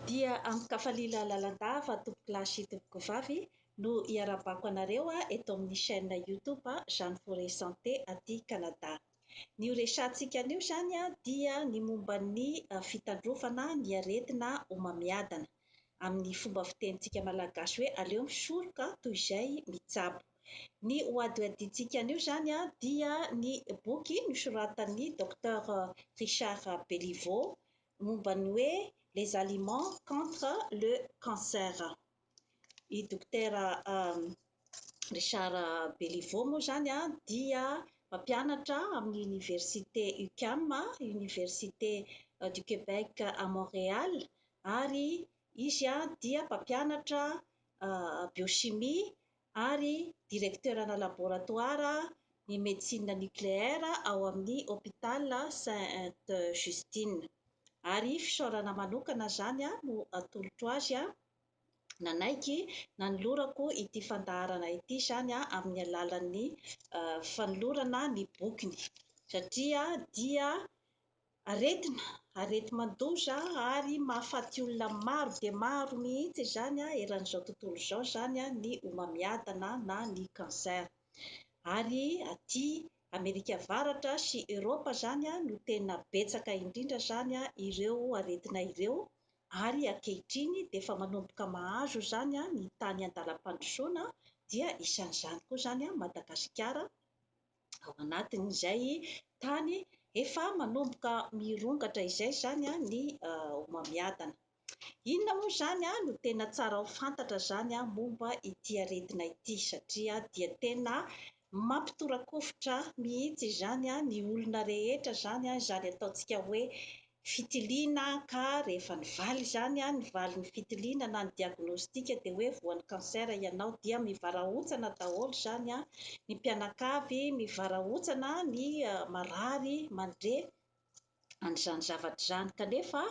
Dia amin'ny kafalila lalandava tompoko lahy sy tompoko vavy no hiarahako anareo eto amin'ny chaîne YouTube Jeanne Forêt Santé aty Canada. Ny ho resahantsika anio zany dia ny momba ny fitandrofana ny aretina homamiadana amin'ny fomba fitenintsika malagasy hoe aleo misoroka toy izay mitsabo. Ny hoadiadintsika anio zany dia ny boky nosoratan'ny docteur Richard Béliveau momba ny hoe les aliments contre le cancer. I dokotera Richard Béliveau moa zany dia mpampianatra amin'ny université UQAM, université du Québec à Montréal, ary izy dia mpampianatra biochimie ary directeurana laboratoire ny médecine nucléaire ao amin'ny hôpital Sainte Justine. Ary fisaorana manokana zany no atolotra azy nanaiky nanolorako ity fandaharana ity zany amin'ny alalan'ny fanolorana ny bokiny satria dia areti-mandoza ary mahafaty olona maro dia maro mihitsy zany eran'izao tontolo izao zany ny homamiadana na ny cancer. Ary aty Amerika Avaratra sy Eropa zany no tena betsaka indrindra zany ireo aretina ireo, ary ankehitriny dia efa manomboka mahazo zany ny tany andalam-pandrosoana, dia isan'izany koa zany Madagasikara ao anatin'izay tany efa manomboka mirongatra izay zany ny homamiadana. Inona moa zany no tena tsara ho fantatra zany momba ity aretina ity, satria dia tena mampitorakovitra mihitsy zany ny olona rehetra zany izany ataontsika hoe fitiliana, ka rehefa nivaly zany nivaly ny fitiliana na ny diagnostika dia hoe voan'ny cancer ianao dia mivarahotsana daholo zany ny mpianakavy, mivarahotsana ny marary mandre an'izany zavatra izany. Kanefa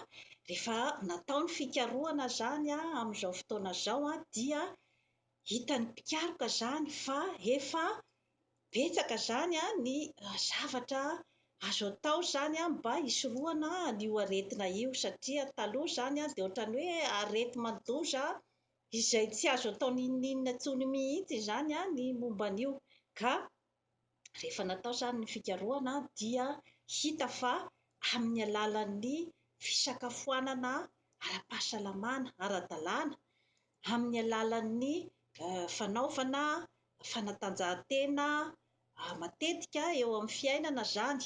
rehefa natao ny fikarohana zany amin'izao fotoana izao dia hitan'ny mpikaroka zany fa efa betsaka zany ny zavatra azo atao zany mba hisorohana an'io aretina io, satria taloha zany dia ohatran'ny hoe areti-mandoza izay tsy azo atao n'inona intsony mihitsy zany ny momba an'io, ka rehefa natao zany ny fikarohana dia hita fa amin'ny alalan'ny fisakafoanana ara-pahasalamana ara-dalàna, amin'ny alalan'ny fanaovana fanatanjahantena matetika eo amin'ny fiainana zany,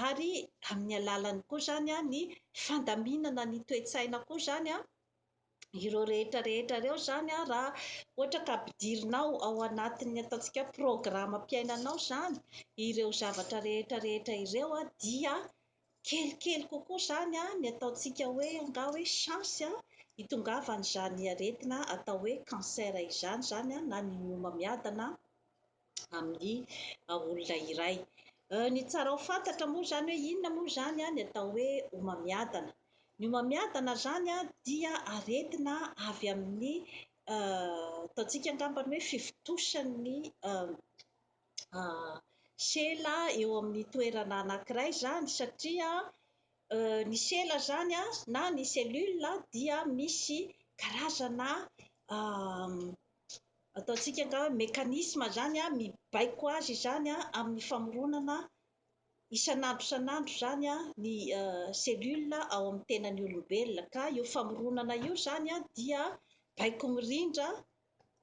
ary amin'ny alalany koa zany ny fandaminana ny toe-tsaina koa zany ireo rehetra ireo zany raha ohatra ka ampidirinao ao anatin'ny ataontsika programam-piainanao zany ireo zavatra rehetra ireo dia kelikely kokoa zany ny ataontsika hoe angah hoe chance hitongavan'izany aretina atao hoe cancer izany na ny homamiadana amin'ny olona iray. Ny tsara ho fantatra moa zany hoe inona moa zany ny atao hoe homamiadana. Ny homamiadana zany dia aretina avy amin'ny ataontsika angambany hoe fivotosan'ny sela eo amin'ny toerana anankiray zany, satria ny sela zany na ny cellule dia misy karazana ataontsika angamba hoe mekanisma zany mibaiko azy zany amin'ny famoronana isan'andro zany ny cellule ao amin'ny tenan'ny olombelona, ka io famoronana io zany dia baiko mirindra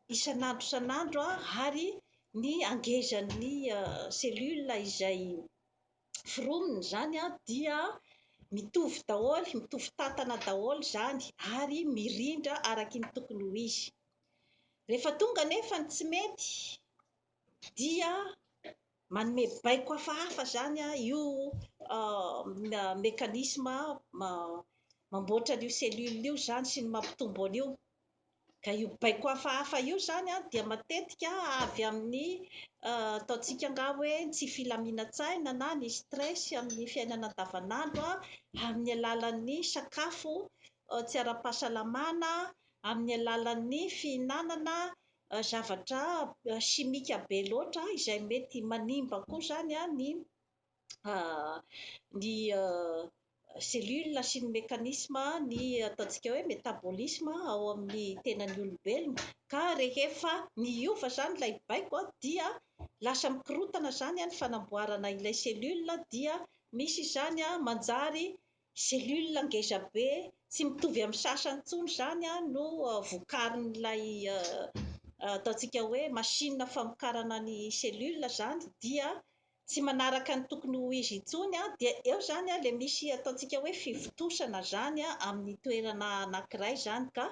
isan'andro ary ny angezan'ny cellule izay foronina zany dia mitovy daholo, mitovy tantana daholo zany ary mirindra araka ny tokony ho izy. Rehefa tonga nefa ny tsy mety dia manome baiko hafahafa zany io mekanisma mamboatra an'io cellule io zany sy ny mampitombo an'io, ka io baiko hafahafa io zany dia matetika avy amin'ny ataontsika angamba hoe tsy filaminan-tsaina na ny stress amin'ny fiainana andavanandro amin'ny alalan'ny sakafo tsy ara-pahasalamana, amin'ny alalan'ny fihinanana zavatra simika be loatra izay mety manimba koa zany ny cellule sy ny mécanisme ny ataontsika hoe métabolisme ao amin'ny tenan'ny olombelona, ka rehefa miova zany ilay baiko dia lasa mikorotana zany ny fanamboarana ilay cellule, dia misy izany manjary cellule ngeza be tsy mitovy amin'ny sasany intsony zany no vokarin'ilay ataontsika hoe machine famokarana ny cellule zany, dia tsy manaraka ny tokony ho izy intsony dia eo zany ilay misy ataontsika hoe fivotosana zany amin'ny toerana anankiray zany, ka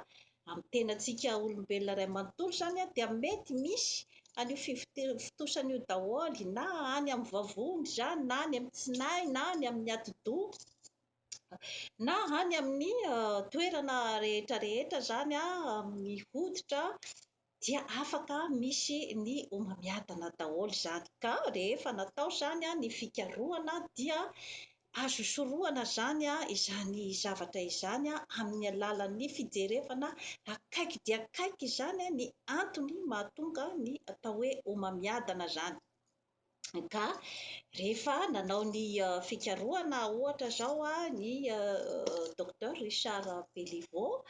amin'ny tenantsika olombelona ray manontolo zany dia mety misy an'io fivotosana io daholo, na any amin'ny vavony zany, na any amin'ny tsinahy, na any amin'ny ati-doha, na any amin'ny toerana rehetra rehetra zany amin'ny hoditra, dia afaka misy ny homamiadana daholo zany. Ka rehefa natao zany ny fikarohana dia azo sorohana zany izany zavatra izany amin'ny alalan'ny fijerevana akaiky dia akaiky izany ny antony mahatonga ny atao hoe homamiadana zany. Ka rehefa nanao ny fikarohana ohatra zao ny docteur Richard Beliveau,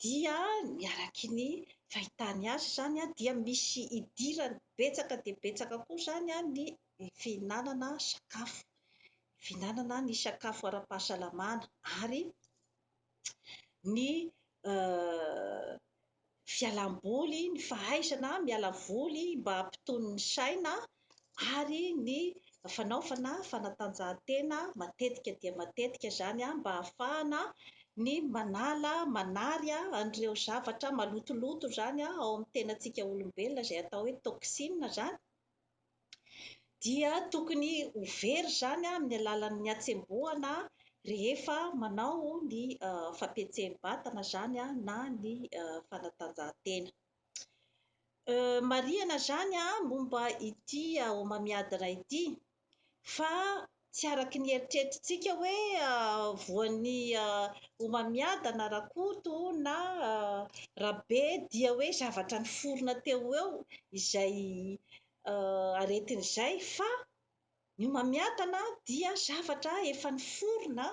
dia niaraky ny fahitany azy zany dia misy idirany betsaka dia betsaka koa zany ny fihinanana sakafo, fihinanana ny sakafo ara-pahasalamana, ary ny fialamboly, ny fahaizana miala voly mba hampitony ny saina, ary ny fanaovana fanatanjahantena matetika dia matetika zany mba hahafahana ny manary an'ireo zavatra malotoloto zany ao amin'ny tenantsika olombelona izay atao hoe toxine zany, dia tokony ho very zany amin'ny alalan'ny hatsembohana rehefa manao ny fampietseham-batana zany na ny fanatanjahantena. Marihana zany momba ity homamiadana ity, fa tsy araky ny eritreretintsika hoe voan'ny homamiadana rakoto na rabe dia hoe zavatra niforona teo eo izay aretin'izay, fa ny homamiadana dia zavatra efa niforona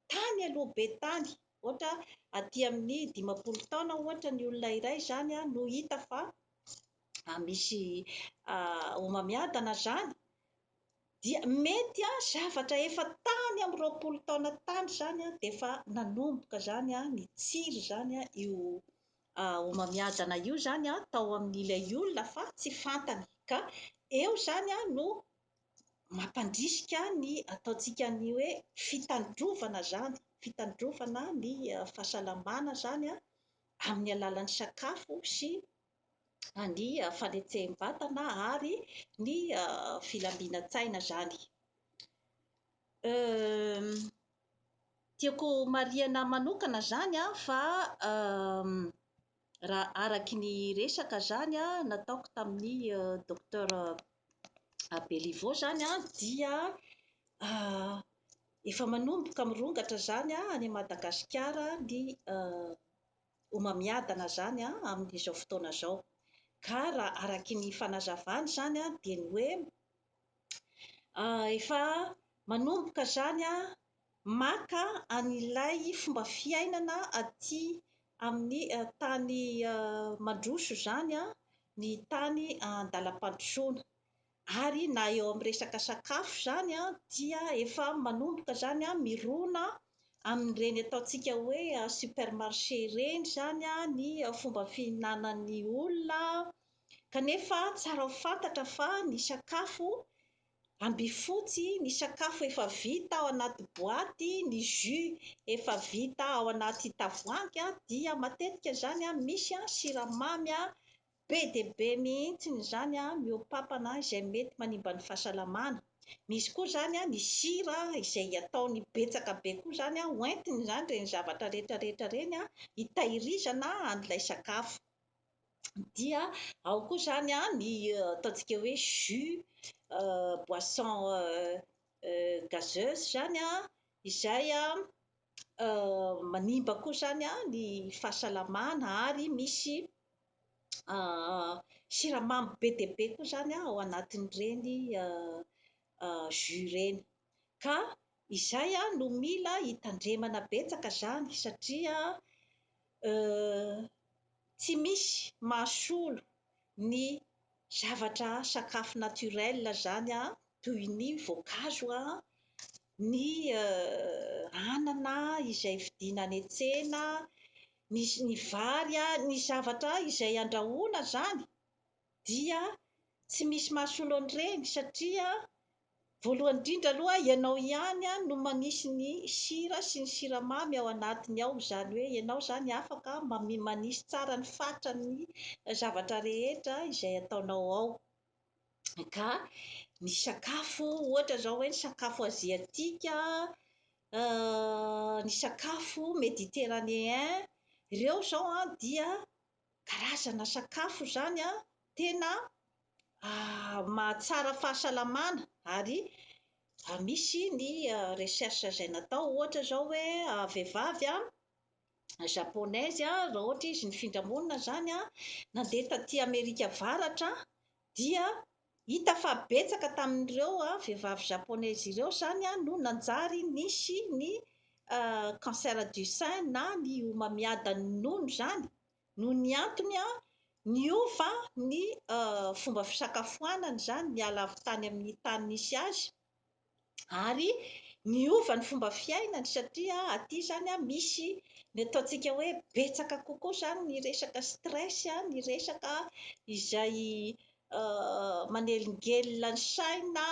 tany aloha be tany. Ohatra aty amin'ny 50 taona ohatra ny olona iray zany no hita fa misy homamiadana zany, dia mety zavatra efa tany amin'ny 20 taona tany zany dia efa nanomboka zany nitsiry zany io homamiadana io zany tao amin'ilay olona fa tsy fantany, ka eo zany no mampandrisika ny ataontsika ny hoe fitandrovana zany, fitandrovana ny fahasalamana zany amin'ny alalan'ny sakafo sy ny fanetseham-batana ary ny filaminan-tsaina zany. Tiako marihana manokana zany fa raha araky ny resaka zany nataoko tamin'ny docteur Beliveau zany dia efa manomboka mirongatra zany any Madagasikara ny homamiadana zany amin'izao fotoana izao, ka raha araky ny fanazavany zany dia ny hoe efa manomboka zany maka an'ilay fomba fiainana aty amin'ny tany mandroso zany ny tany andalam-pandrosoana, ary na eo amin'ny resaka sakafo zany dia efa manomboka zany mirona amin'ireny ataontsika hoe supermarché ireny zany ny fomba fihinanan'ny olona, kanefa tsara ho fantatra fa ny sakafo ambifotsy, ny sakafo efa vita ao anaty boaty, ny jus efa vita ao anaty tavoahangy dia matetika zany misy siramamy be dia be mihitsiny zany miompampana izay mety manimba ny fahasalamana. Misy koa zany ny sira izay ataony betsaka be koa zany hoentiny zany reny zavatra rehetra rehetra reny hitahirizana an'ilay sakafo. Dia ao koa zany ny ataontsika hoe jus, boisson gazeuse zany izay manimba koa zany ny fahasalamana, ary misy siramamy be dia be koa zany ao anatin'ireny jus ireny. Ka Izay no mila hitandremana betsaka zany satria tsy misy mahasolo ny zavatra sakafo naturel zany toy ny voankazo ny anana izay vidiana any an-tsena, ny vary ny zavatra izay andrahoana zany dia tsy misy mahasolo an'ireny satria voalohany indrindra aloha ianao ihany no manisy ny sira sy ny siramamy ao anatiny ao, izany hoe ianao zany afaka manisy tsara ny fatra ny zavatra rehetra izay ataonao ao. Ka ny sakafo ohatra zao hoe ny sakafo aziatika, ny sakafo méditerranéen, ireo zao dia karazana sakafo zany tena mahatsara fahasalamana ary misy ny recherche izay natao ohatra zao hoe vehivavy japonaise raha ohatra izy nifindra monina zany nandeha taty Amerika avaratra dia hita fa betsaka tamin'ireo vehivavy japonaise ireo zany no nanjary nisy ny cancer du sein na ny homamiadan'ny nono zany noho ny antony niova ny fomba fisakafoanana zany miala avy tany amin'ny tany nisy azy ary niova ny fomba fiainany satria aty zany misy ny ataontsika hoe betsaka kokoa zany ny resaka stress ny resaka izay manelingelina ny saina,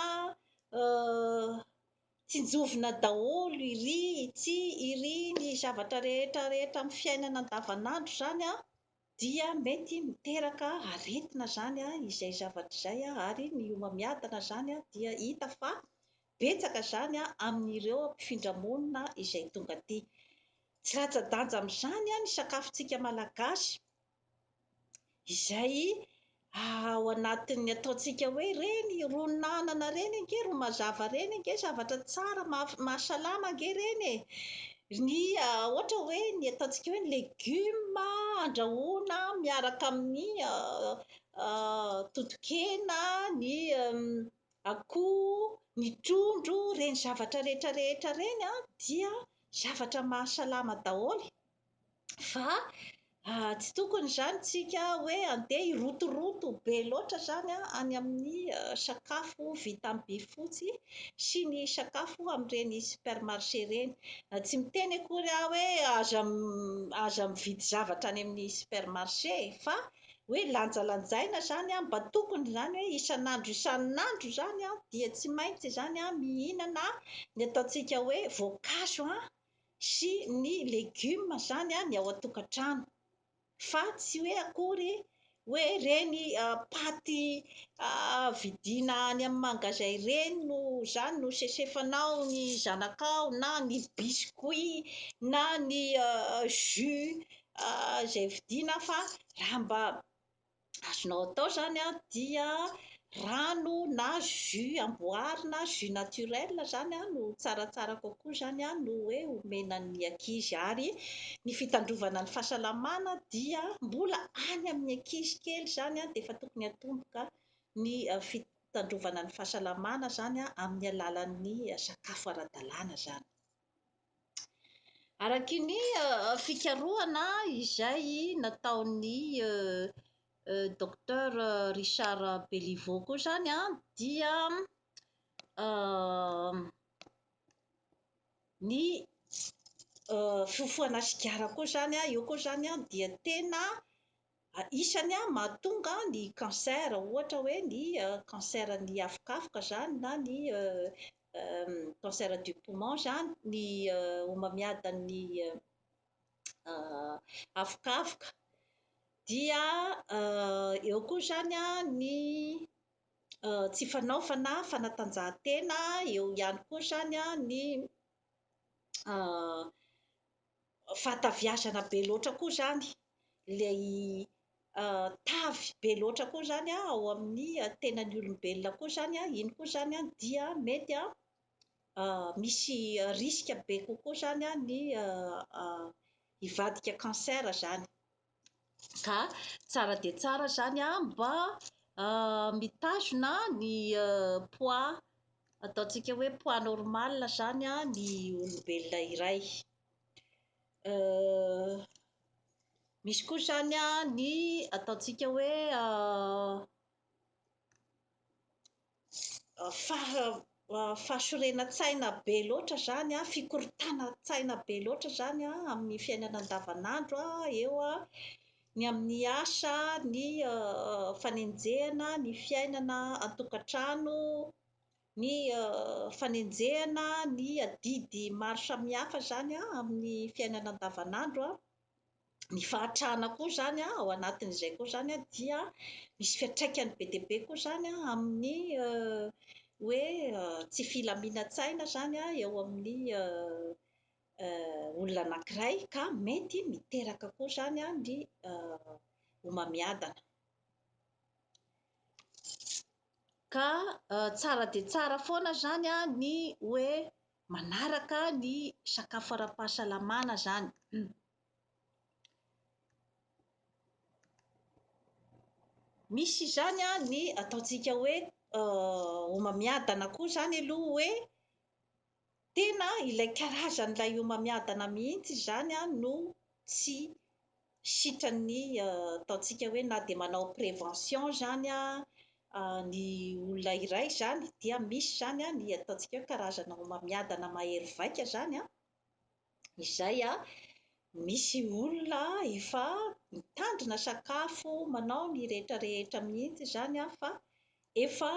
tsinjovina daholo iry ny zavatra rehetra amin'ny fiainana andavanandro zany dia mety miteraka aretina zany izay zavatra izay ary ny homamiadana zany dia hita fa betsaka zany amin'ireo mpifindra monina izay tonga aty. Tsy latsa-danja amin'izany ny sakafontsika malagasy izay ao anatin'ny ataontsika hoe reny ron'anana reny anie ro mazava reny anie zavatra tsara mahasalama anie reny ny ohatra hoe ny ataontsika hoe ny legioma andrahoana miaraka amin'ny totokena, ny akoho, ny trondro, reny zavatra rehetra reny dia zavatra mahasalama daholo fa tsy tokony zany tsika hoe andeha hirotoroto be loatra zany any amin'ny sakafo vita amin'ny be fotsy sy ny sakafo amin'ireny supermarché reny. Tsy miteny akory hoe aza mividy zavatra any amin'ny supermarché fa hoe lanjalanjaina zany mba tokony zany hoe isan'andro zany dia tsy maintsy zany mihinana ny ataontsika hoe voankazo sy ny legioma zany ny ao an-tokantrano fa tsy hoe akory hoe reny paty vidiana any amin'ny magasin ireny no sesefanao ny zanakao na ny biscuit na ny jus izay vidiana fa raha mba azonao atao zany dia rano na jus amboarina, jus naturel zany no tsaratsara kokoa zany no hoe omenan'ny ankizy ary ny fitandrovana ny fahasalamana dia mbola any amin'ny ankizy kely zany dia efa tokony hatomboka ny fitandrovana ny fahasalamana zany amin'ny alalan'ny sakafo ara-dalàna zany. Araky ny fikarohana izay nataon'ny docteur Richard Beliveau koa zany dia ny fiofoana sigara koa zany io koa zany dia tena isany mahatonga ny cancer ohatra hoe ny cancer-ny afokafoka zany na ny cancer du poumon zany ny homamiadan'ny afokafoka dia eo koa zany ny tsy fanaovana fanatanjahantena, eo ihany koa zany ny fahataviazana be loatra koa zany ilay tavy be loatra koa zany ao amin'ny tenan'ny olombelona koa zany iny koa zany dia mety misy risque be kokoa zany ny hivadika cancer zany ka tsara dia tsara zany mba mitazona ny poids ataontsika hoe poids normal zany a ny olombelona iray. Misy koa zany a ny ataontsika hoe fahasorenan-tsaina be loatra zany a, fikorontanan-tsaina be loatra zany a amin'ny fiainana andavanandro a, eo a ny amin'ny asa, ny fanenjehana, ny fiainana an-tokantrano, ny fanenjehana, ny adidy maro samihafa zany a amin'ny fiainana andavanandro a. Ny fahatrana koa zany a, ao anatin'izay koa zany a dia misy fiantraikany be dia be koa zany a amin'ny hoe tsy filaminan-tsaina zany a eo amin'ny olona anankiray, ka mety miteraka koa zany a ny homamiadana. Ka tsara dia tsara foana zany a ny hoe manaraka ny sakafo ara-pahasalamana zany. Misy zany a ny ataontsika hoe homamiadana koa zany aloha hoe tena ilay karazan'ilay homamiadana mihitsy zany a no tsy sitrany ataontsika hoe na dia manao prévention zany a ny olona iray zany, dia misy zany a ny ataontsika hoe karazana homamiadana mahery vaika zany a, izay a misy olona efa mitandrina sakafo, manao ny rehetra rehetra mihitsy zany a, fa efa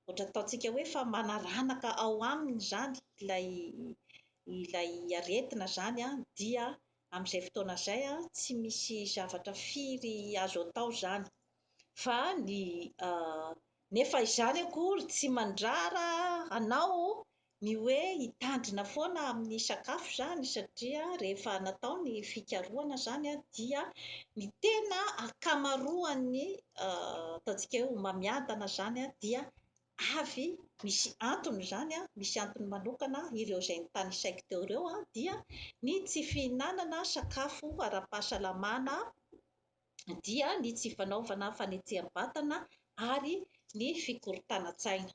ohatra ataontsika hoe efa manaranaka ao aminy zany ilay aretina zany a, dia amin'izay fotoana izay a tsy misy zavatra firy azo atao zany, fa ny nefa izany akory tsy mandrara anao ny hoe hitandrina foana amin'ny sakafo zany, satria rehefa natao ny fikarohana zany a dia ny tena akamaroan'ny ataontsika hoe homamiadana zany a dia avy misy antony zany a, misy antony manokana ireo izay notanisaiko teo ireo a, dia ny tsy fihinanana sakafo ara-pahasalamana, dia ny tsy fanaovana fanetseham-batana ary ny fikorontanan-tsaina.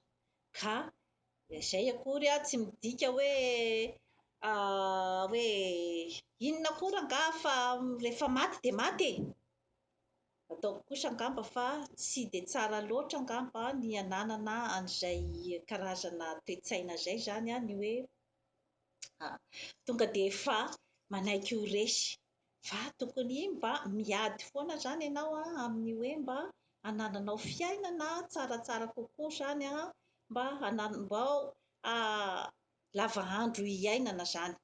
Ka izay akory a tsy midika hoe inona akory anga fa rehefa maty dia maty e, ataoko kosa angamba fa tsy dia tsara loatra angamba ny ananana an'izay karazana toe-tsaina izay zany a, ny hoe tonga dia efa manaiky ho resy, fa tokony mba miady foana zany ianao a amin'ny hoe mba hanananao fiainana tsaratsara kokoa zany a, mba lava andro hiainana zany.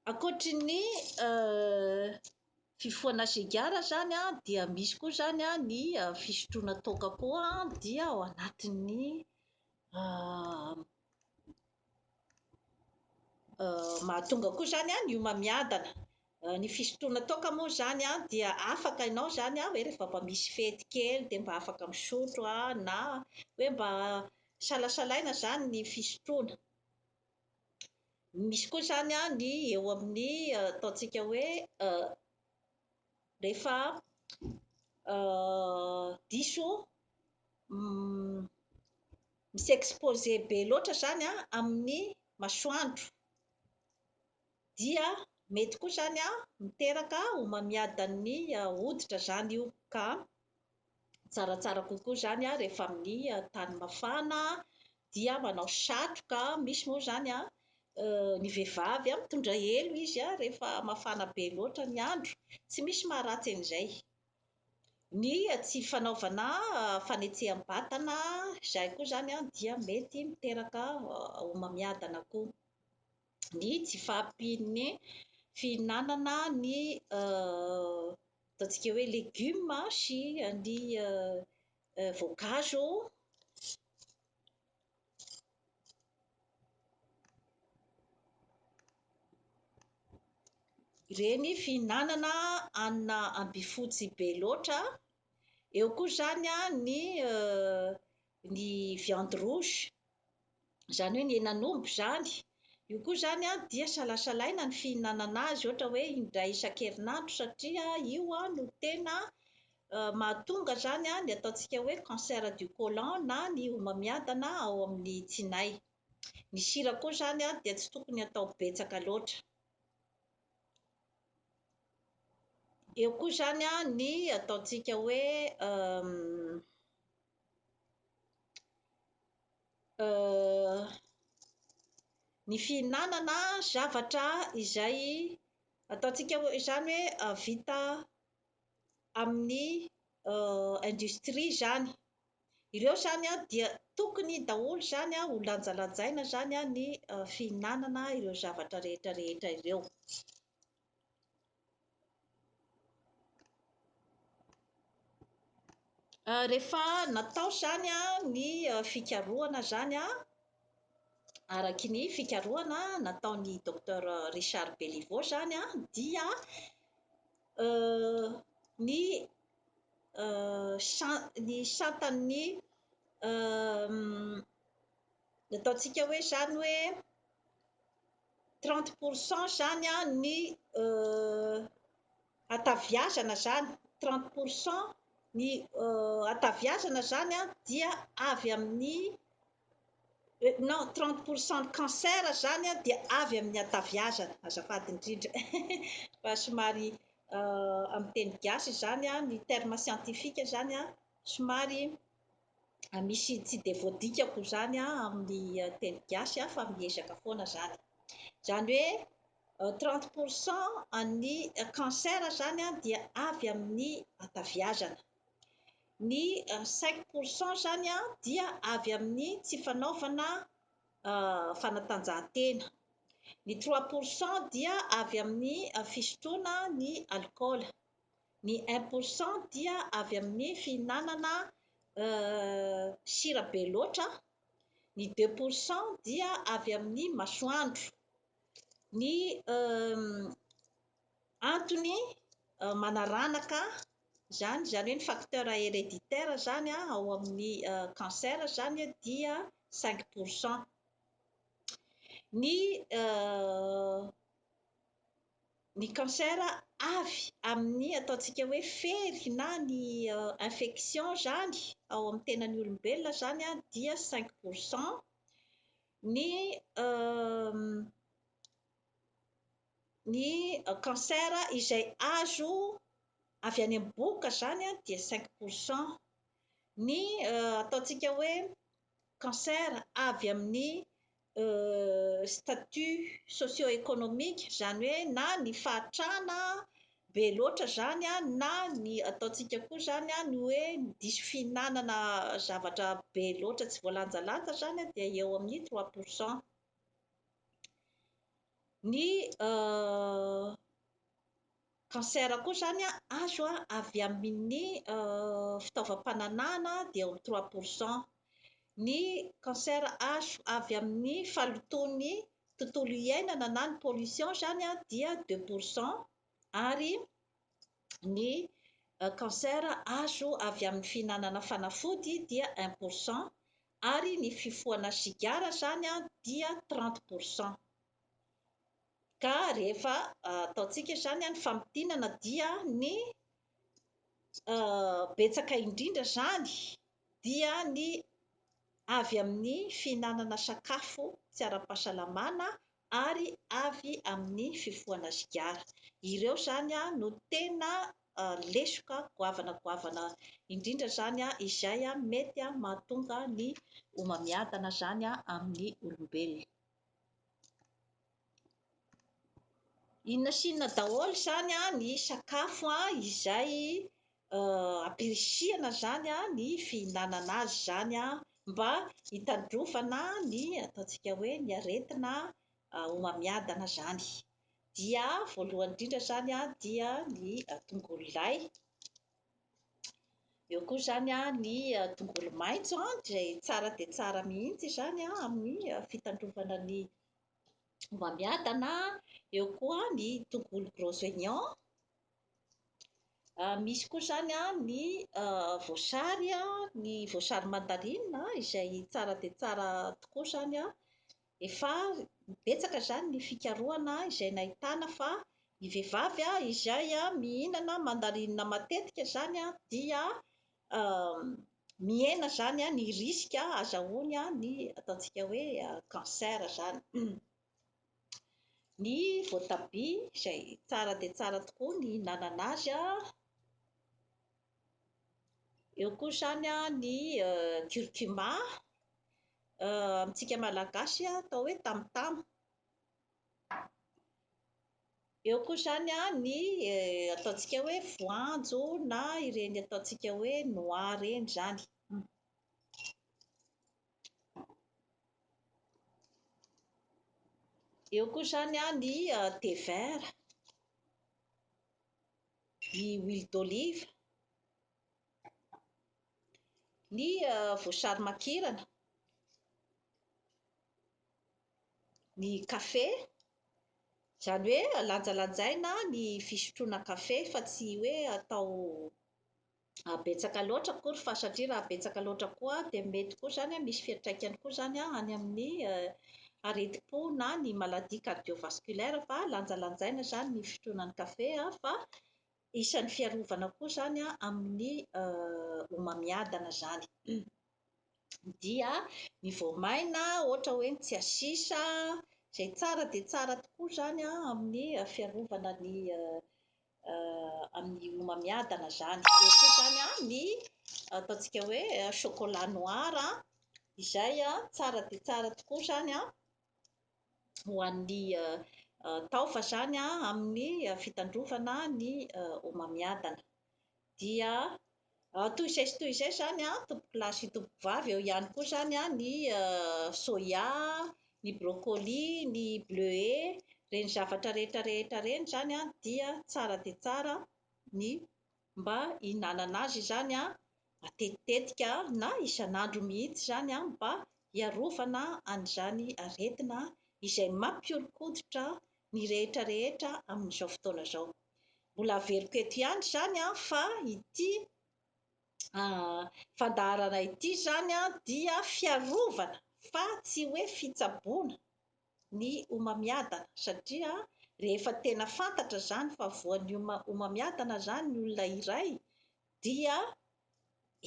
Ankoatrin'ny fifohana sigara zany a, dia misy koa zany a ny fisotroana toaka koa, dia ao anatin'ny mahatonga koa zany a ny homamiadana. Ny fisotroana toaka moa zany a dia afaka ianao zany a hoe rehefa mba misy fety kely dia mba afaka misotro a, na hoe mba salasalaina zany ny fisotroana. Misy koa zany a ny eo amin'ny ataontsika hoe rehefa diso misy exposé be loatra zany a amin'ny masoandro, dia mety koa zany a miteraka homamiadan'ny hoditra zany io, ka tsaratsara kokoa zany a rehefa amin'ny tany mafana dia manao satroka. Misy moa zany a ny vehivavy a mitondra elo izy a rehefa mafana be loatra ny andro, tsy misy maharatsy an'izay. Ny tsy fanaovana fanetseham-batana, izay koa zany a dia mety miteraka homamiadana koa. Ny tsy fahampian'ny fihinanana ny ataontsika hoe legioma sy ny voankazo, ireny fihinanana hanina ambifotsy be loatra. Eo koa zany a ny viande rouge, zany hoe ny henan'omby zany, io koa zany a dia salasalaina ny fihinanana azy, ohatra hoe indray isan-kerinandro, satria io a no tena mahatonga zany ny ataontsika hoe cancer du côlon na ny homamiadana ao amin'ny tsinay. Ny sira koa zany dia tsy tokony atao betsaka loatra. Eo koa zany ny ataontsika hoe ny fihinanana zavatra izay ataontsika zany hoe vita amin'ny industrie zany. Ireo zany dia tokony daholo zany ho lanjalanjaina zany ny fihinanana ireo zavatra rehetra ireo. Rehefa natao zany ny fikarohana zany araky ny fikarohana nataon'ny docteur Richard Beliveau zany dia ny santan'ny ataontsika hoe zany hoe 30% zany ny hataviazana zany 30% ny hataviazana zany dia avy amin'ny non 30% cancer zany dia avy amin'ny hataviazana. Azafady indrindra fa somary amin'ny teny gasy zany ny terme scientifique zany somary misy tsy de voadikako zany amin'ny teny gasy fa miezaka foana zany. Zany hoe 30% ny cancer zany dia avy amin'ny hataviazana. Ny 5% zany dia avy amin'ny tsy fanaovana fanatanjahantena. Ny 3% dia avy amin'ny fisotroana ny alcool. Ny 1% dia avy amin'ny fihinanana sira be loatra. Ny 2% dia avy amin'ny masoandro. Ny antony manaranaka zany hoe ny facteur héréditaire zany ao amin'ny cancer zany dia 5%. Ny cancer avy amin'ny ataontsika hoe fery na ny infection zany ao amin'ny tenan'ny olombelona zany dia 5%. Ny cancer izay azo avy any am-boka zany dia 5%. Ny ataontsika hoe cancer avy amin'ny statut socio-économique zany hoe na ny fahatrana be loatra zany na ny ataontsika koa zany ny hoe diso fihinanana zavatra be loatra tsy voalanjalanja zany dia eo amin'ny 3%. Ny cancer koa zany azo avy amin'ny fitaovam-pananana dia eo amin'ny 3%. Ny cancer azo avy amin'ny falotoan'ny tontolo iainana na ny pollution zany dia 2%. Ary ny cancer azo avy amin'ny fihinanana fanafody dia 1%. Ary ny fifohana sigara zany dia 30%. Ka rehefa ataontsika zany ny famidinana dia ny betsaka indrindra zany dia ny avy amin'ny fihinanana sakafo tsy ara-pahasalamana ary avy amin'ny fifohana sigara. Ireo zany no tena lesoka goavana indrindra zany izay mety mahatonga ny homamiadana zany amin'ny olombelona. Inona sy inona daholo zany ny sakafo izay ampirisihana zany ny fihinanana azy zany mba hitandrovana ny ataontsika hoe ny aretina homamiadana zany. Dia voalohany indrindra zany dia ny tongolo lay. Eo koa zany ny tongolo maitso izay tsara dia tsara mihitsy zany amin'ny fitandrovana ny homamiadana. Eo koa ny tongolo gros oignon. Misy koa zany ny voasary, ny voasary mandarinina izay tsara dia tsara tokoa zany. Efa betsaka zany ny fikarohana izay nahitana fa Ny vehivavy izay mihinana mandarinina matetika zany dia mihena zany ny risika azahoany ny ataontsika hoe cancer zany. Ny voatabia izay tsara dia tsara tokoa ny hihinanana azy eo koa zany ny curcuma amintsika malagasy atao hoe tamotamo. Eo koa zany ny ataontsika hoe voanjo na ireny ataontsika hoe noix reny zany. Eo koa zany ny thé vert, ny huile d'olive, ny voasary makirana, ny kafe, izany hoe lanjalanjaina ny fisotroana kafe fa tsy hoe atao betsaka loatra akory, fa satria raha betsaka loatra koa dia mety koa zany misy fiantraikany koa zany any amin'ny areti-po na ny maladie cardiovasculaire, fa lanjalanjaina zany ny fisotroana ny kafe fa isan'ny fiarovana koa zany amin'ny homamiadana zany. Dia ny voamaina ohatra hoe ny tsiasisa izay tsara dia tsara tokoa zany amin'ny fiarovana ny amin'ny homamiadana zany. Eo koa zany ny ataontsika hoe chocolat noir izay tsara dia tsara tokoa zany ho an'ny taofa zany amin'ny fitandrovana ny homamiadana. Dia toy izay sy toy izay zany tomboky lahy sy tomboky vavy, eo ihany koa zany ny soya, ny brocoli, ny bleuet, reny zavatra rehetra rehetra reny zany dia tsara dia tsara ny mba hihinanana azy zany matetitetika na isan'andro mihitsy zany mba hiarovana an'izany aretina izay mampihodinkoditra ny rehetra rehetra amin'izao fotoana izao. Mbola averiko eto ihany zany fa ity fandaharana ity zany dia fiarovana fa tsy hoe fitsaboana ny homamiadana, satria rehefa tena fantatra zany fa voan'ny homamiadana zany ny olona iray dia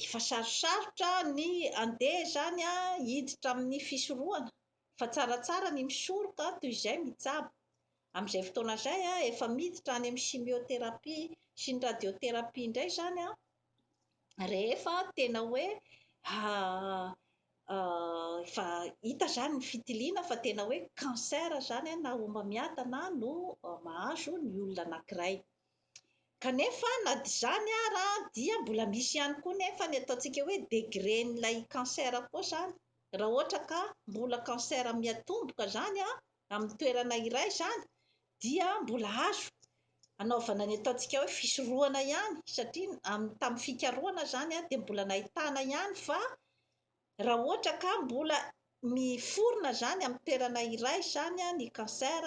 efa sarosarotra ny andeha zany hiditra amin'ny fisorohana, fa tsaratsara ny misoroka toy izay mitsabo. Amin'izay fotoana izay efa miditra any amin'ny chimiothérapie sy ny radiothérapie indray zany rehefa tena hoe efa hita zany ny fitiliana fa tena hoe cancer zany na homamiadana no mahazo ny olona anankiray. Kanefa na izany ara dia mbola misy ihany koa nefa ny ataontsika hoe degren'ilay cancer koa zany. Raha ohatra ka mbola cancer miatomboka zany amin'ny toerana iray zany dia mbola azo anaovana ny ataontsika hoe fisorohana ihany, satria tamin'ny fikarohana zany dia mbola nahitana ihany fa raha ohatra ka mbola miforona zany amin'ny toerana iray zany ny cancer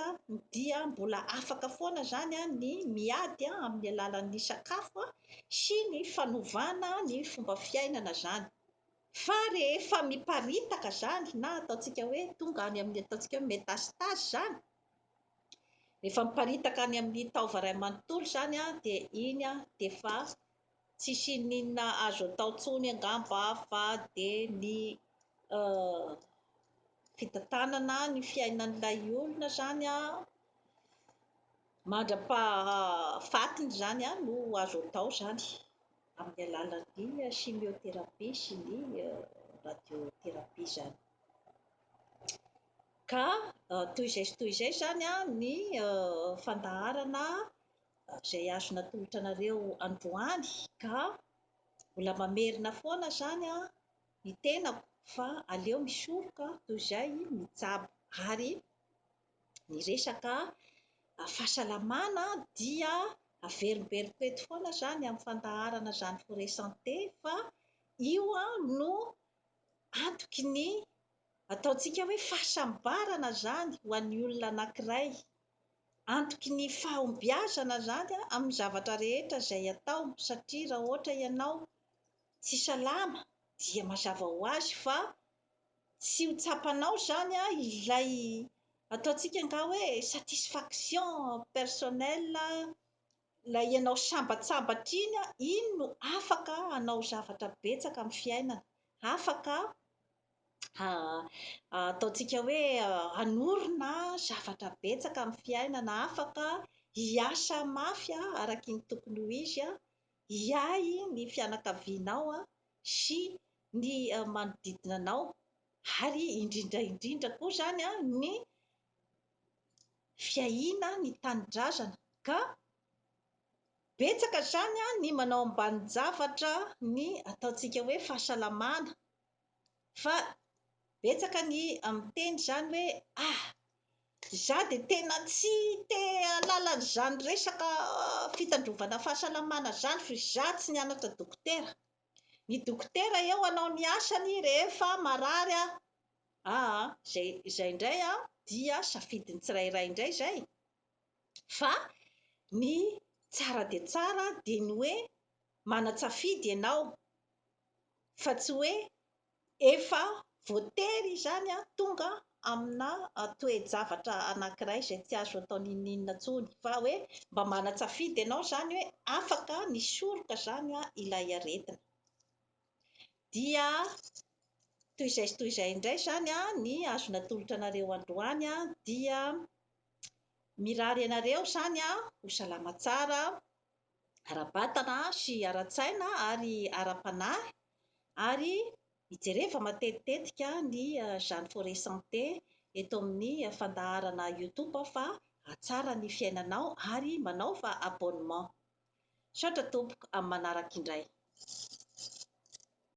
dia mbola afaka foana zany ny miady amin'ny alalan'ny sakafo sy ny fanovana ny fomba fiainana zany. Fa rehefa miparitaka zany na ataontsika hoe tonga any amin'ny ataontsika hoe métastase zany, rehefa miparitaka any amin'ny taova iray manontolo zany dia iny dia efa tsisy n'inona azo atao intsony angamba fa dia ny fitantanana ny fiainan'ilay olona zany mandra-pahafatiny zany no azo atao zany amin'ny alalan'ny chimiothérapie sy ny radiothérapie zany. Ka toy izay sy toy izay zany ny fandaharana izay azo natolotra anareo androany, ka mbola mamerina foana zany ny tenako fa aleo misoroka toy izay mitsabo. Ary ny resaka fahasalamana dia averimberiko eto foana zany amin'ny fandaharana zany forêt santé, fa io no antoky ny ataontsika hoe fahasambarana zany ho an'ny olona anankiray, antoky ny fahombiazana zany amin'ny zavatra rehetra izay atao, satria raha ohatra ianao tsy salama dia mazava ho azy fa tsy ho tsapanao zany ilay ataontsika nga hoe satisfaction personnelle, ilay ianao sambatsambatra iny no afaka hanao zavatra betsaka amin'ny fiainana, afaka ataontsika hoe hanorina zavatra betsaka amin'ny fiainana, afaka hiasa mafy araka ny tokony ho izy hiay ny fianakavianao sy ny manodidina anao, ary indrindra indrindra koa izany ny fiahiana ny tanindrazana. Ka betsaka izany ny manao ambanin-javatra ny ataontsika hoe fahasalamana, fa betsaka ny miteny izany hoe izaho dia tena tsy te halala an'izany resaka fitandrovana fahasalamana izany fa izaho tsy nianatra dokotera. Ny dokotera eo hanao ny asany rehefa marary izay indray dia safidin'ny tsirairay indray izay, fa ny tsara dia tsara dia ny hoe manan-tsafidy ianao, fa tsy hoe efa voatery izany tonga amina toe-javatra anankiray izay tsy azo atao n'inona intsony, fa hoe mba manan-tsafidy ianao izany hoe afaka ny soroka izany ilay aretina. Dia toy izay sy toy izay indray izany ny azona tolotra anareo androany dia mirary ianareo izany ho salama tsara ara-batana sy ara-tsaina ary ara-panahy, ary hijereva matetitetika ny Jeanne Forêt Santé eto amin'ny fandaharana YouTube fa hatsara ny fiainanao ary manaova abonnement. Saotra tompoko amin'ny manaraka indray.